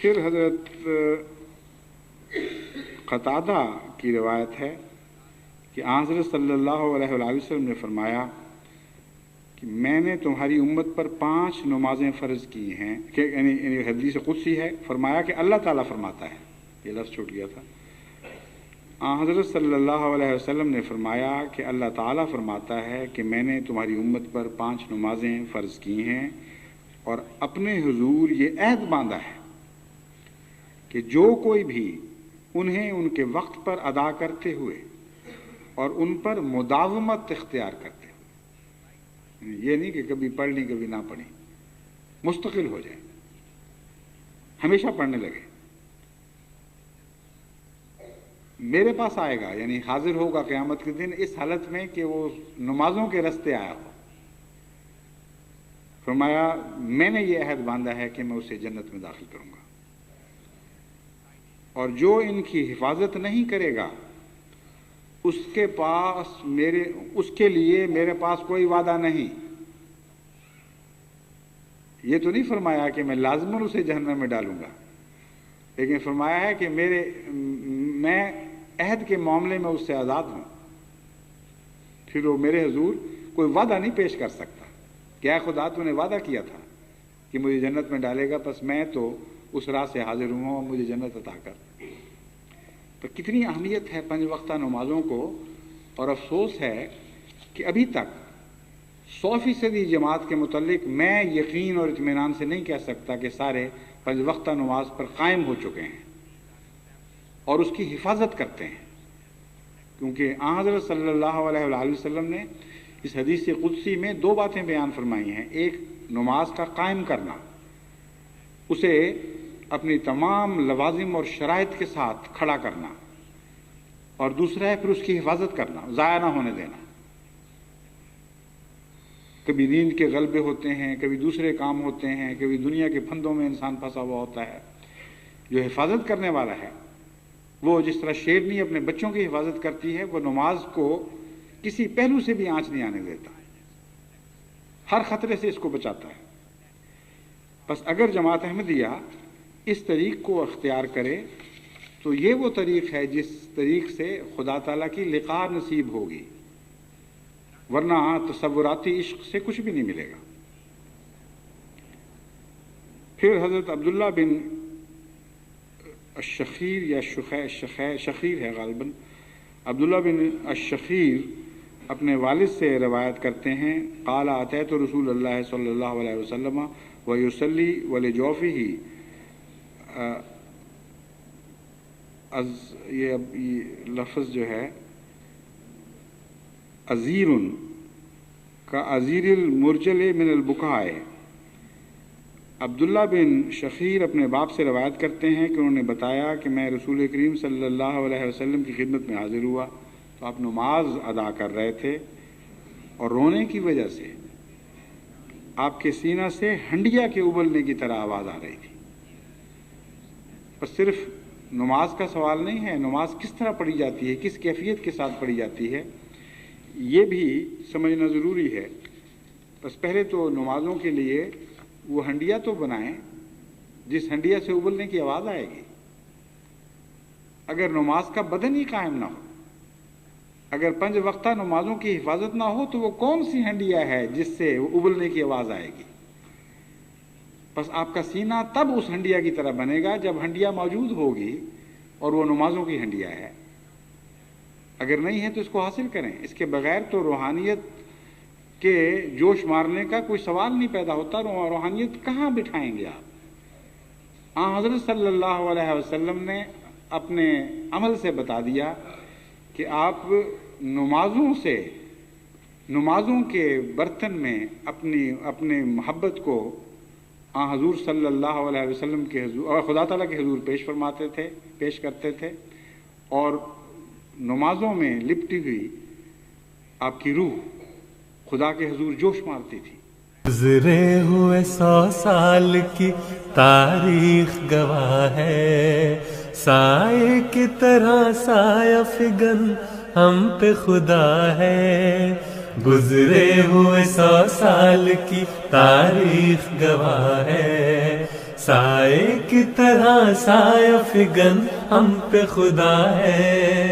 پھر حضرت قتادہ کی روایت ہے کہ حضرت صلی اللہ علیہ وآلہ وسلم نے فرمایا کہ میں نے تمہاری امت پر 5 نمازیں فرض کی ہیں، کہ یعنی حدیث قدسی ہے، فرمایا کہ اللہ تعالیٰ فرماتا ہے، یہ لفظ چھوٹ گیا تھا۔ حضرت صلی اللہ علیہ وسلم نے فرمایا کہ اللہ تعالیٰ فرماتا ہے کہ میں نے تمہاری امت پر 5 نمازیں فرض کی ہیں اور اپنے حضور یہ عہد باندھا ہے کہ جو کوئی بھی انہیں ان کے وقت پر ادا کرتے ہوئے اور ان پر مداومت اختیار کرتے ہوئے، یہ نہیں کہ کبھی پڑھ لی کبھی نہ پڑھی، مستقل ہو جائے، ہمیشہ پڑھنے لگے، میرے پاس آئے گا، یعنی حاضر ہوگا قیامت کے دن اس حالت میں کہ وہ نمازوں کے رستے آیا ہو۔ فرمایا میں نے یہ عہد باندھا ہے کہ میں اسے جنت میں داخل کروں گا، اور جو ان کی حفاظت نہیں کرے گا اس کے لیے میرے پاس کوئی وعدہ نہیں۔ یہ تو نہیں فرمایا کہ میں لازماً اسے جہنم میں ڈالوں گا، لیکن فرمایا ہے کہ میں عہد کے معاملے میں اس سے آزاد ہوں۔ پھر وہ میرے حضور کوئی وعدہ نہیں پیش کر سکتا کہ اے خدا تو نے وعدہ کیا تھا کہ مجھے جنت میں ڈالے گا، بس میں تو اس راہ سے حاضر ہوں اور مجھے جنت عطا کر۔ تو کتنی اہمیت ہے 5 وقتہ نمازوں کو، اور افسوس ہے کہ ابھی تک 100% جماعت کے متعلق میں یقین اور اطمینان سے نہیں کہہ سکتا کہ سارے 5 وقتہ نماز پر قائم ہو چکے ہیں اور اس کی حفاظت کرتے ہیں، کیونکہ حضرت صلی اللہ علیہ وآلہ وسلم نے اس حدیث قدسی میں 2 باتیں بیان فرمائی ہیں۔ ایک نماز کا قائم کرنا، اسے اپنی تمام لوازم اور شرائط کے ساتھ کھڑا کرنا، اور دوسرا ہے پھر اس کی حفاظت کرنا، ضائع نہ ہونے دینا۔ کبھی نیند کے غلبے ہوتے ہیں، کبھی دوسرے کام ہوتے ہیں، کبھی دنیا کے پھندوں میں انسان پھنسا ہوا ہوتا ہے۔ جو حفاظت کرنے والا ہے وہ جس طرح شیرنی اپنے بچوں کی حفاظت کرتی ہے، وہ نماز کو کسی پہلو سے بھی آنچ نہیں آنے دیتا، ہر خطرے سے اس کو بچاتا ہے۔ بس اگر جماعت احمدیہ اس طریق کو اختیار کرے تو یہ وہ طریق ہے جس طریق سے خدا تعالیٰ کی لقاء نصیب ہوگی، ورنہ تصوراتی عشق سے کچھ بھی نہیں ملے گا۔ پھر حضرت عبداللہ بن الشخیر یا شخیر ہے غالباً، عبداللہ بن الشخیر اپنے والد سے روایت کرتے ہیں، قال اتیت رسول اللہ صلی اللہ علیہ وسلم ویصلی ولجوفہ، یہ لفظ جو ہے عزیر کا عزیر المرجل من البکاء۔ عبداللہ بن شخیر اپنے باپ سے روایت کرتے ہیں کہ انہوں نے بتایا کہ میں رسول کریم صلی اللہ علیہ وسلم کی خدمت میں حاضر ہوا تو آپ نماز ادا کر رہے تھے اور رونے کی وجہ سے آپ کے سینہ سے ہنڈیا کے ابلنے کی طرح آواز آ رہی تھی۔ بس صرف نماز کا سوال نہیں ہے، نماز کس طرح پڑھی جاتی ہے، کس کیفیت کے ساتھ پڑھی جاتی ہے، یہ بھی سمجھنا ضروری ہے۔ بس پہلے تو نمازوں کے لیے وہ ہنڈیا تو بنائیں جس ہنڈیا سے ابلنے کی آواز آئے گی۔ اگر نماز کا بدن ہی قائم نہ ہو، اگر 5 وقتہ نمازوں کی حفاظت نہ ہو، تو وہ کون سی ہنڈیا ہے جس سے ابلنے کی آواز آئے گی؟ بس آپ کا سینہ تب اس ہنڈیا کی طرح بنے گا جب ہنڈیا موجود ہوگی اور وہ نمازوں کی ہنڈیا ہے۔ اگر نہیں ہے تو اس کو حاصل کریں، اس کے بغیر تو روحانیت کے جوش مارنے کا کوئی سوال نہیں پیدا ہوتا۔ روحانیت کہاں بٹھائیں گے آپ؟ حضرت صلی اللہ علیہ وسلم نے اپنے عمل سے بتا دیا کہ آپ نمازوں کے برتن میں اپنے محبت کو حضور صلی اللہ علیہ وسلم کے حضور اور خدا تعالیٰ کے حضور پیش کرتے تھے، اور نمازوں میں لپٹی ہوئی آپ کی روح خدا کے حضور جوش مارتی تھی۔ گزرے ہوئے 100 سال کی تاریخ گواہ ہے، سائے کی طرح سایہ فگن ہم پہ خدا ہے۔ گزرے ہوئے 100 سال کی تاریخ گواہ ہے، سائے کی طرح سایہ فگن ہم پہ خدا ہے.